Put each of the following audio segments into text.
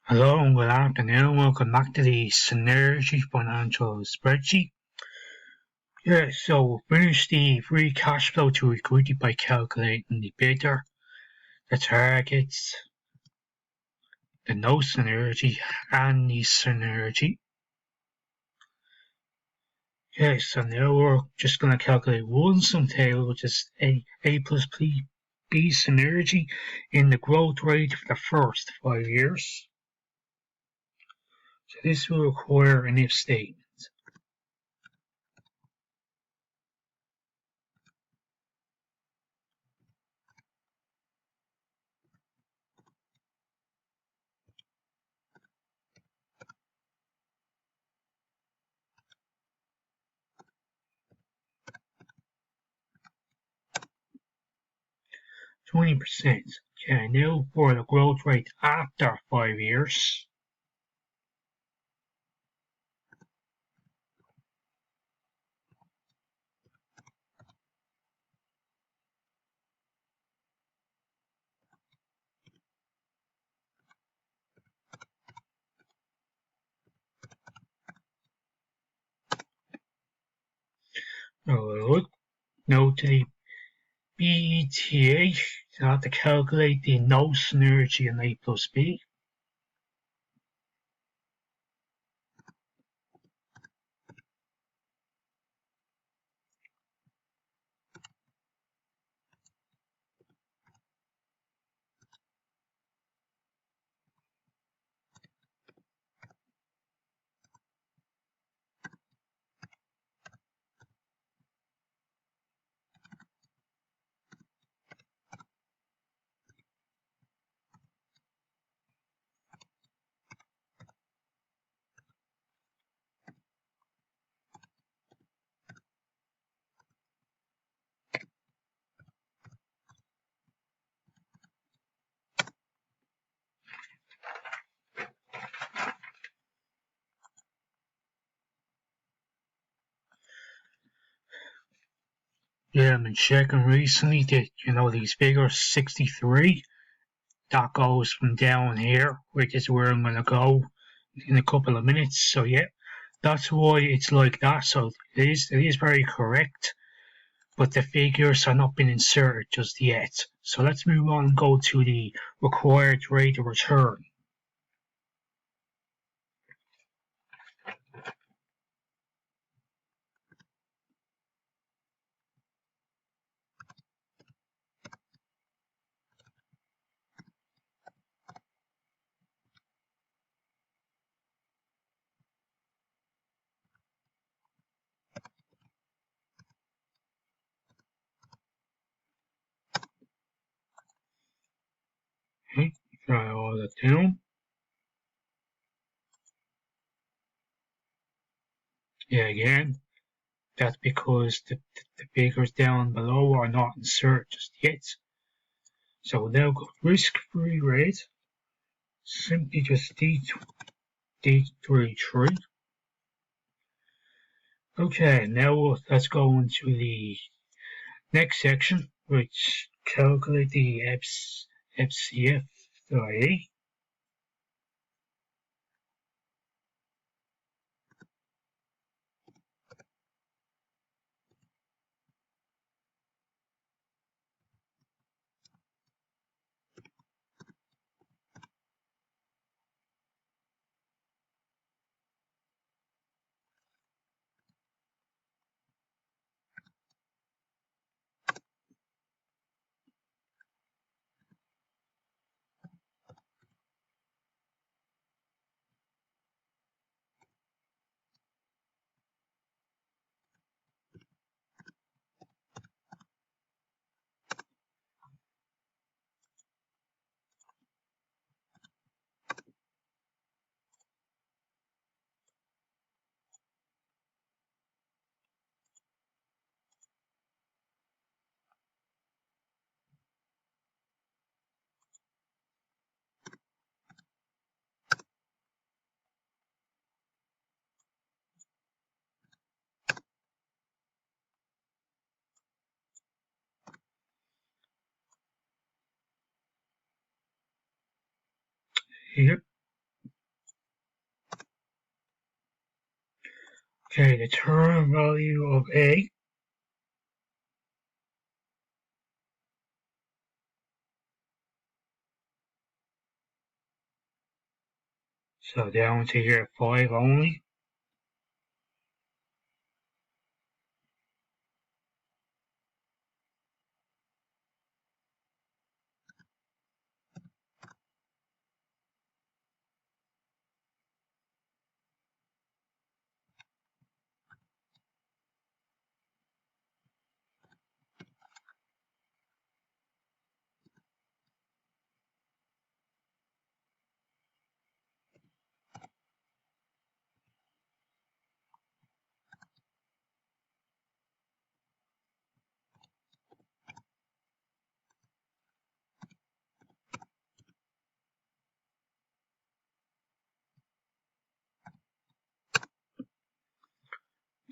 Hello and good afternoon. Welcome back to the Synergy Financial Spreadsheet. So we finished the free cash flow to equity by calculating the beta, the targets, the no synergy, and the synergy. So now we're just going to calculate one sum table, which is A plus B synergy in the growth rate for the first 5 years. So this will require an if statement. 20%. Okay, now for the growth rate after 5 years. Look now to the BETA, so I have to calculate the no synergy in A plus B. Yeah, I've been checking recently that, these figures 63, that goes from down here, which is where I'm going to go in a couple of minutes. So yeah, that's why it's like that. So it is very correct, but the figures are not been inserted just yet. So let's move on and go to the required rate of return. Okay, try all that down. Yeah, again, that's because the figures down below are not inserted just yet. So we'll now go risk-free rate, simply just D33. Okay, now let's go into the next section, which calculate the FCF.A. Here, Okay, the term value of A. So down to here 5 only.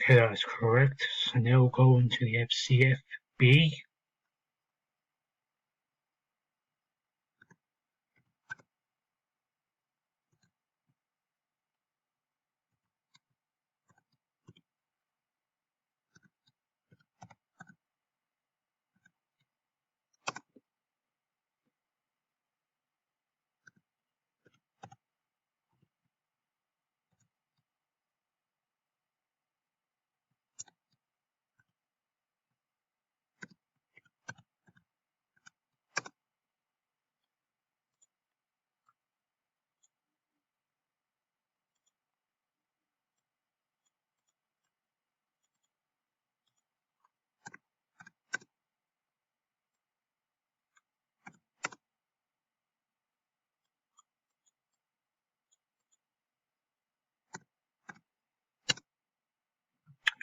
Okay, that's correct. So now we'll go into the FCF B.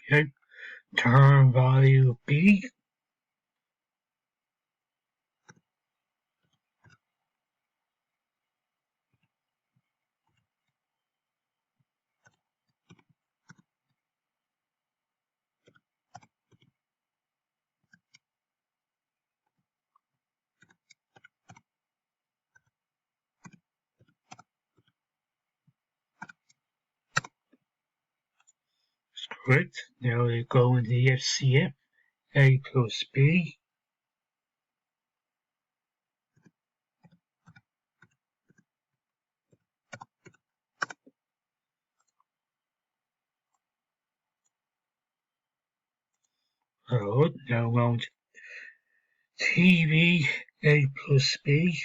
Okay, term value of B. That's correct. Now we go into the FCF A plus B. Alright, now we're going to TV A plus B.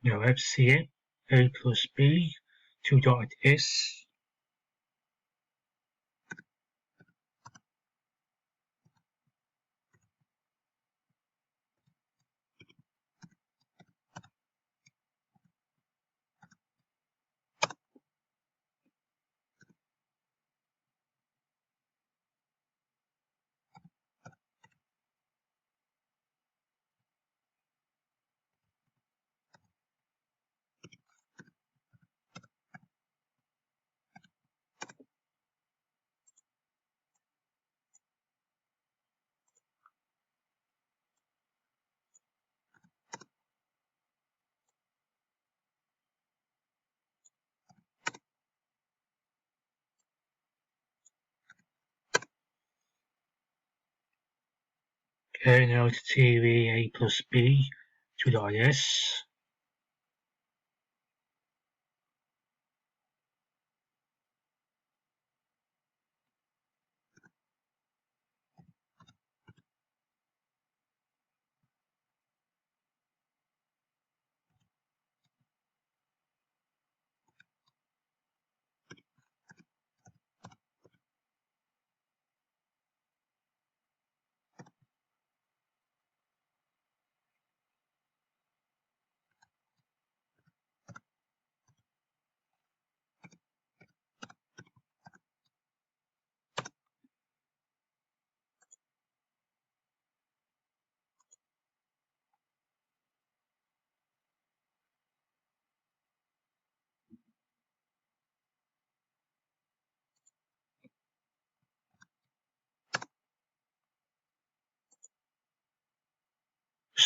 Now FCF A plus B. 2.S. Okay, now to TV A plus B. 2.S.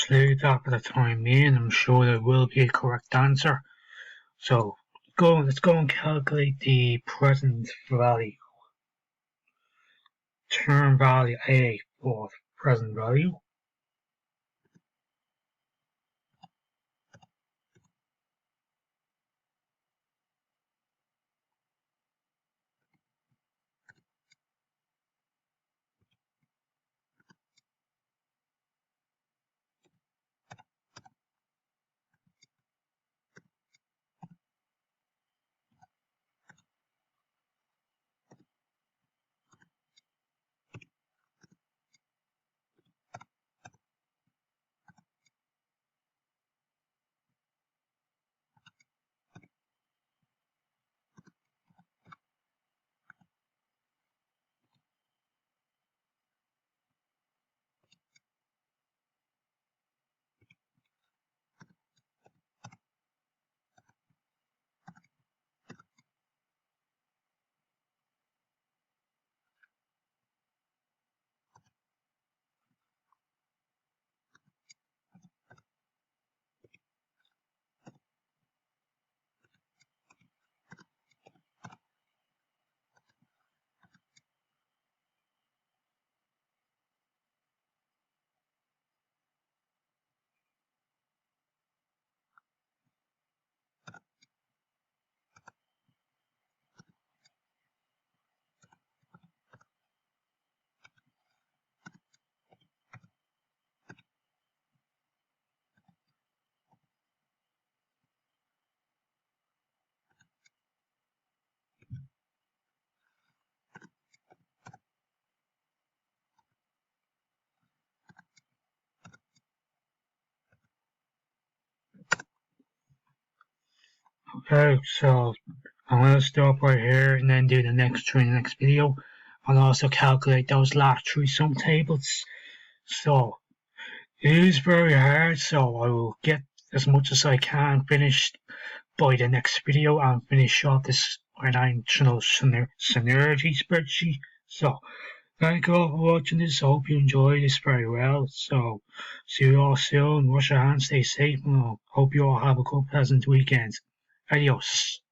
just leave that for the time being. I'm sure there will be a correct answer. So let's go and calculate the present value. Term value A for present value. Okay, so I'm going to stop right here and then do the next three in the next video. I'll also calculate those last three sum tables. So it is very hard, so I will get as much as I can finished by the next video and finish off this financial synergy spreadsheet. So thank you all for watching this. I hope you enjoyed this very well. So see you all soon. Wash your hands, stay safe, and I hope you all have a good pleasant weekend. Adios.